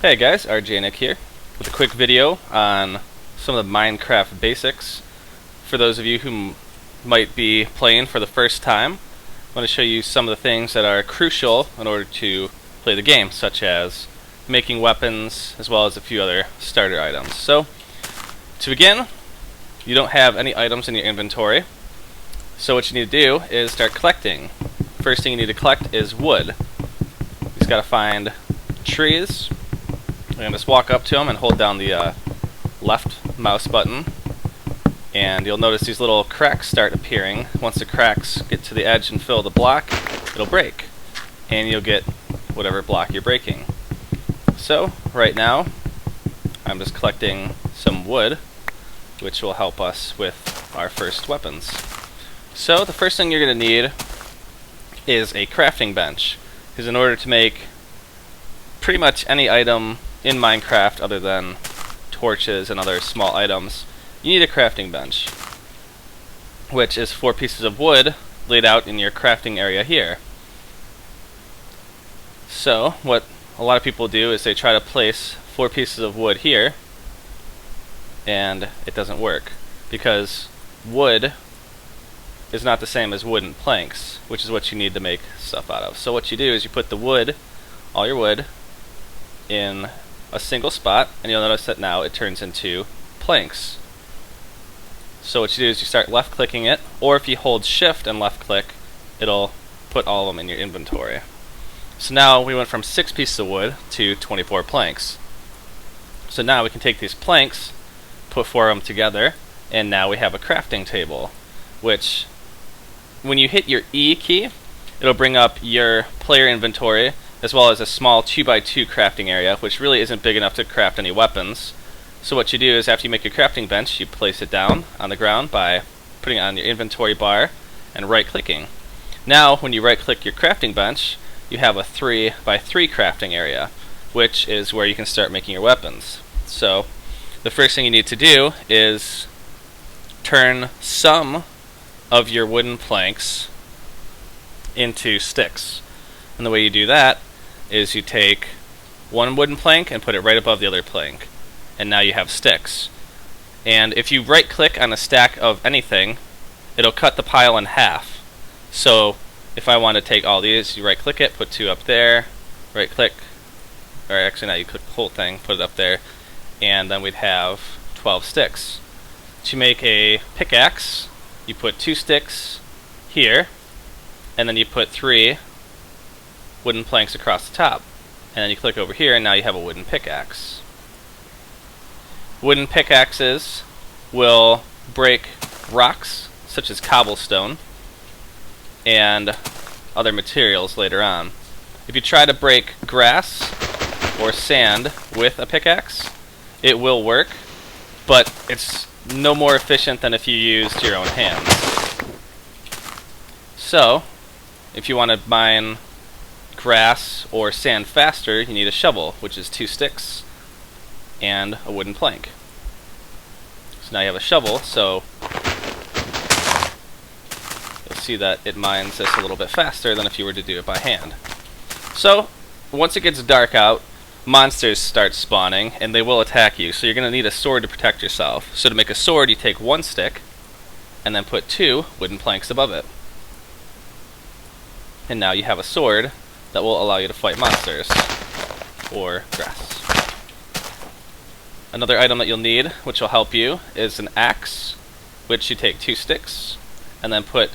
Hey guys, RJ Nick here with a quick video on some of the Minecraft basics. For those of you who might be playing for the first time, I want to show you some of the things that are crucial in order to play the game, such as making weapons as well as a few other starter items. So, to begin, you don't have any items in your inventory, so what you need to do is start collecting. First thing you need to collect is wood. You just got to find trees. And just walk up to them and hold down the left mouse button, and you'll notice these little cracks start appearing. Once the cracks get to the edge and fill the block, it'll break, and you'll get whatever block you're breaking. So right now I'm just collecting some wood, which will help us with our first weapons. So the first thing you're going to need is a crafting bench, because in order to make pretty much any item in Minecraft other than torches and other small items, you need a crafting bench, which is 4 pieces of wood laid out in your crafting area here. So what a lot of people do is they try to place 4 pieces of wood here, and it doesn't work because wood is not the same as wooden planks, which is what you need to make stuff out of. So what you do is you put the wood, all your wood, in a single spot, and you'll notice that now it turns into planks. So what you do is you start left clicking it, or if you hold shift and left click, it'll put all of them in your inventory. So now we went from 6 pieces of wood to 24 planks. So now we can take these planks, put 4 of them together, and now we have a crafting table, which when you hit your E key, it'll bring up your player inventory as well as a small 2x2 crafting area, which really isn't big enough to craft any weapons. So what you do is after you make your crafting bench, you place it down on the ground by putting it on your inventory bar and right clicking. Now when you right click your crafting bench, you have a 3x3 crafting area, which is where you can start making your weapons. So the first thing you need to do is turn some of your wooden planks into sticks. And the way you do that is you take one wooden plank and put it right above the other plank, and now you have sticks. And if you right click on a stack of anything, it'll cut the pile in half. So if I want to take all these, you right click it, put 2 up there, right click, or actually now you click the whole thing, put it up there, and then we'd have 12 sticks. To make a pickaxe, you put 2 sticks here, and then you put 3 wooden planks across the top, and then you click over here and now you have a wooden pickaxe. Wooden pickaxes will break rocks such as cobblestone and other materials later on. If you try to break grass or sand with a pickaxe, it will work, but it's no more efficient than if you used your own hands. So if you want to mine grass or sand faster, you need a shovel, which is 2 sticks and a wooden plank. So now you have a shovel, so you'll see that it mines this a little bit faster than if you were to do it by hand. So once it gets dark out, monsters start spawning and they will attack you, so you're going to need a sword to protect yourself. So to make a sword, you take 1 stick and then put 2 wooden planks above it. And now you have a sword that will allow you to fight monsters or grass. Another item that you'll need, which will help you, is an axe, which you take 2 sticks and then put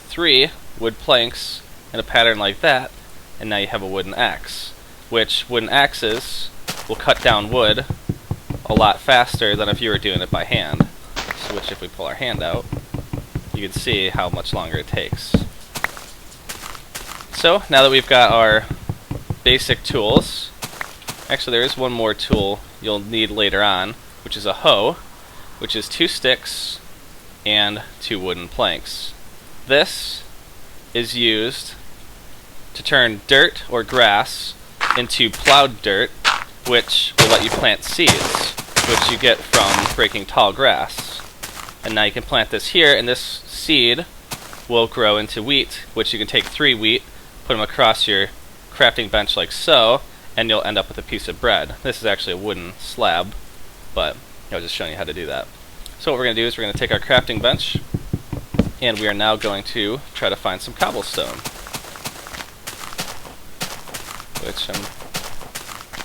3 wood planks in a pattern like that, and now you have a wooden axe, which wooden axes will cut down wood a lot faster than if you were doing it by hand. Which if we pull our hand out, you can see how much longer it takes. So now that we've got our basic tools, actually there is one more tool you'll need later on, which is a hoe, which is 2 sticks and 2 wooden planks. This is used to turn dirt or grass into plowed dirt, which will let you plant seeds, which you get from breaking tall grass. And now you can plant this here, and this seed will grow into wheat, which you can take 3 wheat, put them across your crafting bench like so, and you'll end up with a piece of bread. This is actually a wooden slab, but I was just showing you how to do that. So what we're going to do is we're going to take our crafting bench, and we are now going to try to find some cobblestone, which I'm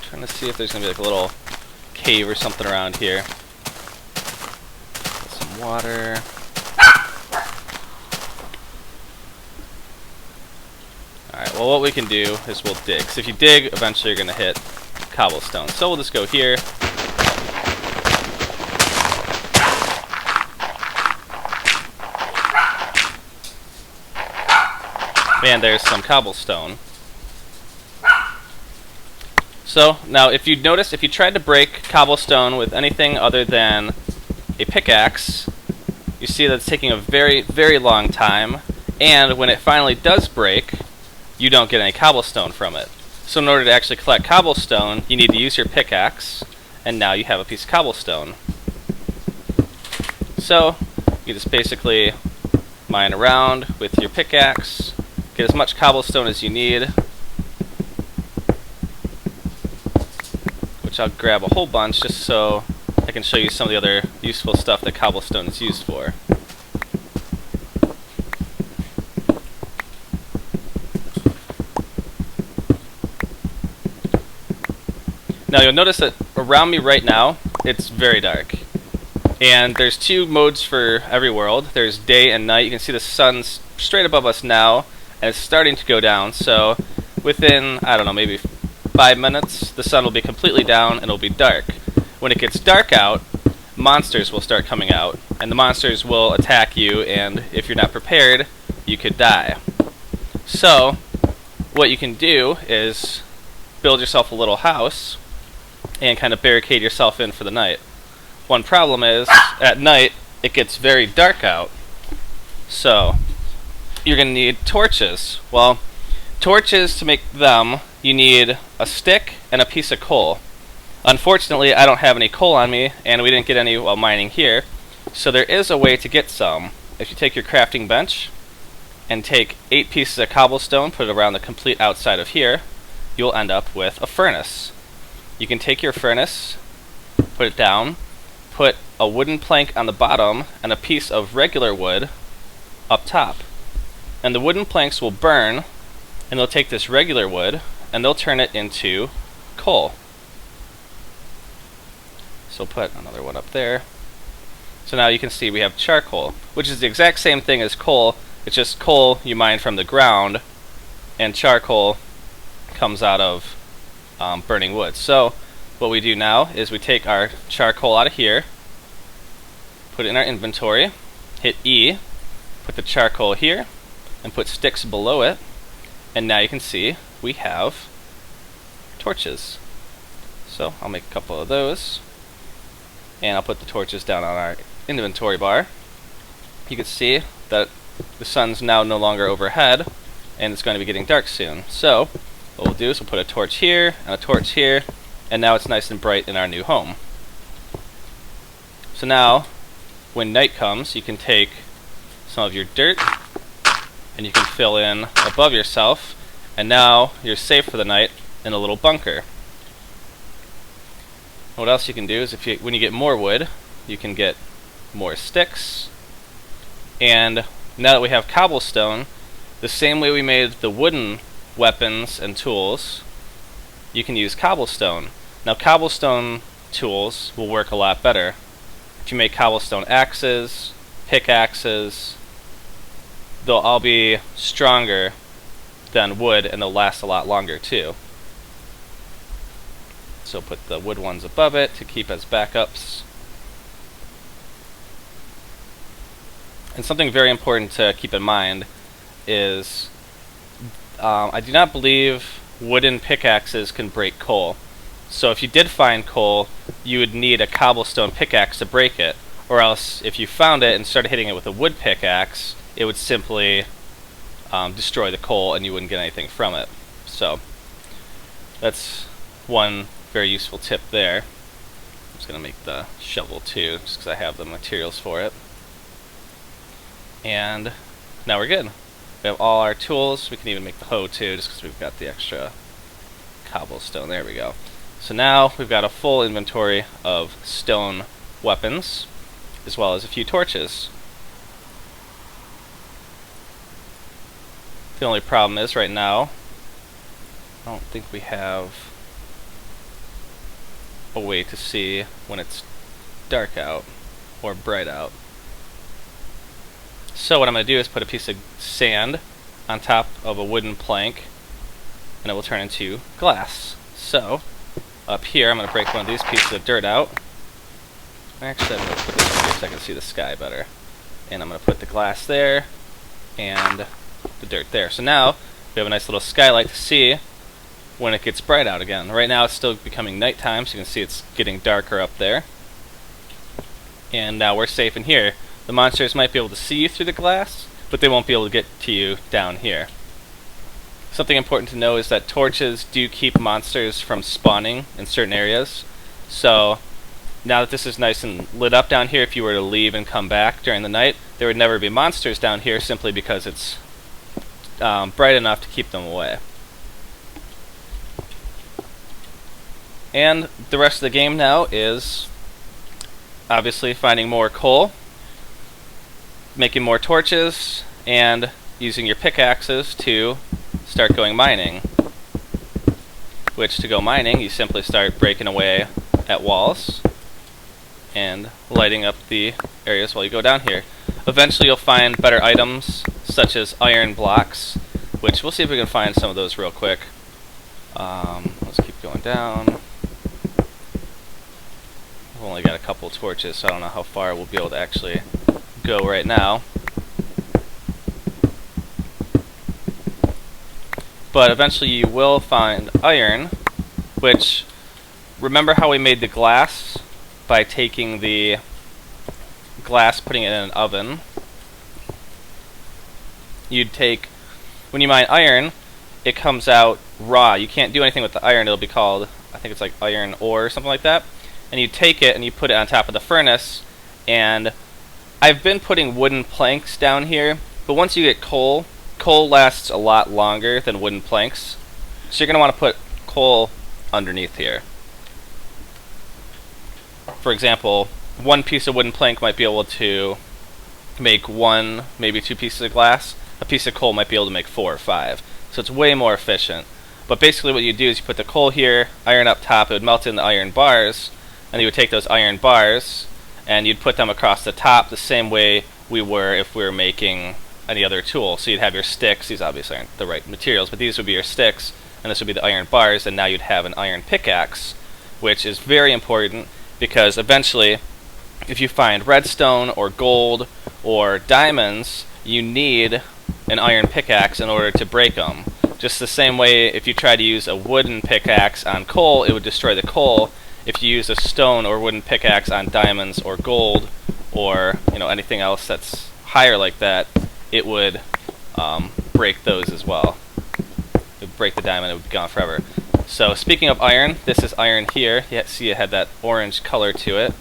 trying to see if there's going to be like a little cave or something around here. Get some water. Alright, well what we can do is we'll dig. So if you dig, eventually you're going to hit cobblestone. So we'll just go here. And there's some cobblestone. So now if you notice, if you tried to break cobblestone with anything other than a pickaxe, you see that it's taking a very, very long time, and when it finally does break, you don't get any cobblestone from it. So in order to actually collect cobblestone, you need to use your pickaxe, and now you have a piece of cobblestone. So you just basically mine around with your pickaxe, get as much cobblestone as you need, which I'll grab a whole bunch just so I can show you some of the other useful stuff that cobblestone is used for. Now you'll notice that around me right now, it's very dark. And there's two modes for every world. There's day and night. You can see the sun's straight above us now, and it's starting to go down. So within, I don't know, maybe 5 minutes, the sun will be completely down and it'll be dark. When it gets dark out, monsters will start coming out, and the monsters will attack you, and if you're not prepared, you could die. So what you can do is build yourself a little house and kind of barricade yourself in for the night. One problem is, at night, it gets very dark out. So you're going to need torches. Well, torches, to make them, you need a stick and a piece of coal. Unfortunately, I don't have any coal on me, and we didn't get any while mining here. So there is a way to get some. If you take your crafting bench and take 8 pieces of cobblestone, put it around the complete outside of here, you'll end up with a furnace. You can take your furnace, put it down, put a wooden plank on the bottom and a piece of regular wood up top. And the wooden planks will burn, and they'll take this regular wood and they'll turn it into coal. So put another one up there. So now you can see we have charcoal, which is the exact same thing as coal. It's just coal you mine from the ground, and charcoal comes out of burning wood. So what we do now is we take our charcoal out of here, put it in our inventory, hit E, put the charcoal here, and put sticks below it, and now you can see we have torches. So I'll make a couple of those, and I'll put the torches down on our inventory bar. You can see that the sun's now no longer overhead, and it's going to be getting dark soon. So what we'll do is we'll put a torch here and a torch here, and now it's nice and bright in our new home. So now when night comes, you can take some of your dirt and you can fill in above yourself, and now you're safe for the night in a little bunker. What else you can do is when you get more wood, you can get more sticks. And now that we have cobblestone, the same way we made the wooden weapons and tools, you can use cobblestone. Now cobblestone tools will work a lot better. If you make cobblestone axes, pickaxes, they'll all be stronger than wood, and they'll last a lot longer too. So put the wood ones above it to keep as backups. And something very important to keep in mind is I do not believe wooden pickaxes can break coal. So if you did find coal, you would need a cobblestone pickaxe to break it, or else if you found it and started hitting it with a wood pickaxe, it would simply destroy the coal and you wouldn't get anything from it. So that's one very useful tip there. I'm just going to make the shovel too, just because I have the materials for it. And now we're good. We have all our tools. We can even make the hoe too, just because we've got the extra cobblestone. There we go. So now we've got a full inventory of stone weapons, as well as a few torches. The only problem is right now, I don't think we have a way to see when it's dark out or bright out. So what I'm going to do is put a piece of sand on top of a wooden plank, and it will turn into glass. So up here I'm going to break one of these pieces of dirt out. Actually, I'm going to put this up here so I can see the sky better. And I'm going to put the glass there and the dirt there. So now we have a nice little skylight to see when it gets bright out again. Right now it's still becoming nighttime, so you can see it's getting darker up there. And now we're safe in here. The monsters might be able to see you through the glass, but they won't be able to get to you down here. Something important to know is that torches do keep monsters from spawning in certain areas. So now that this is nice and lit up down here, if you were to leave and come back during the night, there would never be monsters down here simply because it's bright enough to keep them away. And the rest of the game now is obviously finding more coal, making more torches, and using your pickaxes to start going mining. Which, to go mining, you simply start breaking away at walls and lighting up the areas while you go down here. Eventually you'll find better items such as iron blocks, which we'll see if we can find some of those real quick. Let's keep going down. We've only got a couple torches, so I don't know how far we'll be able to actually go right now. But eventually you will find iron, which, remember how we made the glass by taking the glass, putting it in an oven? You'd take, when you mine iron, it comes out raw. You can't do anything with the iron. It'll be called, I think it's like iron ore or something like that. And you take it and you put it on top of the furnace, and I've been putting wooden planks down here, but once you get coal, coal lasts a lot longer than wooden planks, so you're going to want to put coal underneath here. For example, one piece of wooden plank might be able to make one, maybe two pieces of glass. A piece of coal might be able to make 4 or 5. So it's way more efficient. But basically what you do is you put the coal here, iron up top, it would melt in the iron bars, and you would take those iron bars and you'd put them across the top the same way we were if we were making any other tool. So you'd have your sticks, these obviously aren't the right materials, but these would be your sticks, and this would be the iron bars, and now you'd have an iron pickaxe, which is very important because eventually if you find redstone or gold or diamonds, you need an iron pickaxe in order to break them. Just the same way if you try to use a wooden pickaxe on coal, it would destroy the coal. If you use a stone or wooden pickaxe on diamonds or gold or anything else that's higher like that, it would break those as well. It would break the diamond, it would be gone forever. So speaking of iron, this is iron here. You see it had that orange color to it.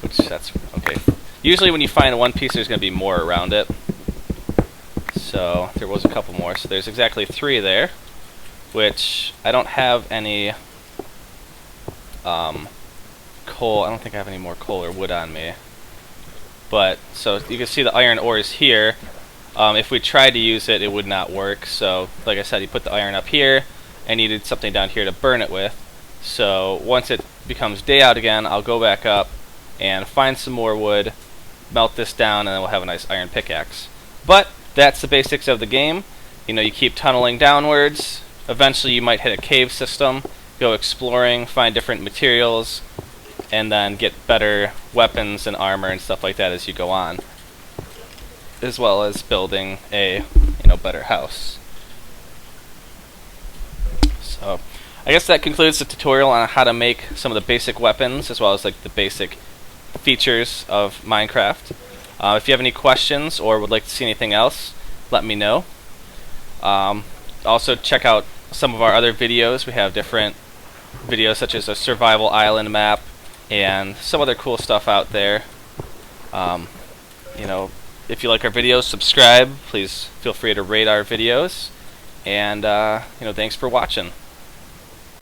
Which that's okay. Usually when you find one piece there's going to be more around it. So there was a couple more. So there's exactly 3 there, which I don't have any coal. I don't think I have any more coal or wood on me. But so you can see the iron ore is here. If we tried to use it, it would not work. So like I said, you put the iron up here and you needed something down here to burn it with. So once it becomes day out again, I'll go back up and find some more wood, melt this down, and then we'll have a nice iron pickaxe. But that's the basics of the game. You keep tunneling downwards. Eventually you might hit a cave system, go exploring, find different materials, and then get better weapons and armor and stuff like that as you go on, as well as building a better house. So I guess that concludes the tutorial on how to make some of the basic weapons as well as like the basic features of Minecraft. If you have any questions or would like to see anything else, let me know. Also check out some of our other videos. We have different videos such as a survival island map and some other cool stuff out there. If you like our videos, subscribe. Please feel free to rate our videos. And thanks for watching.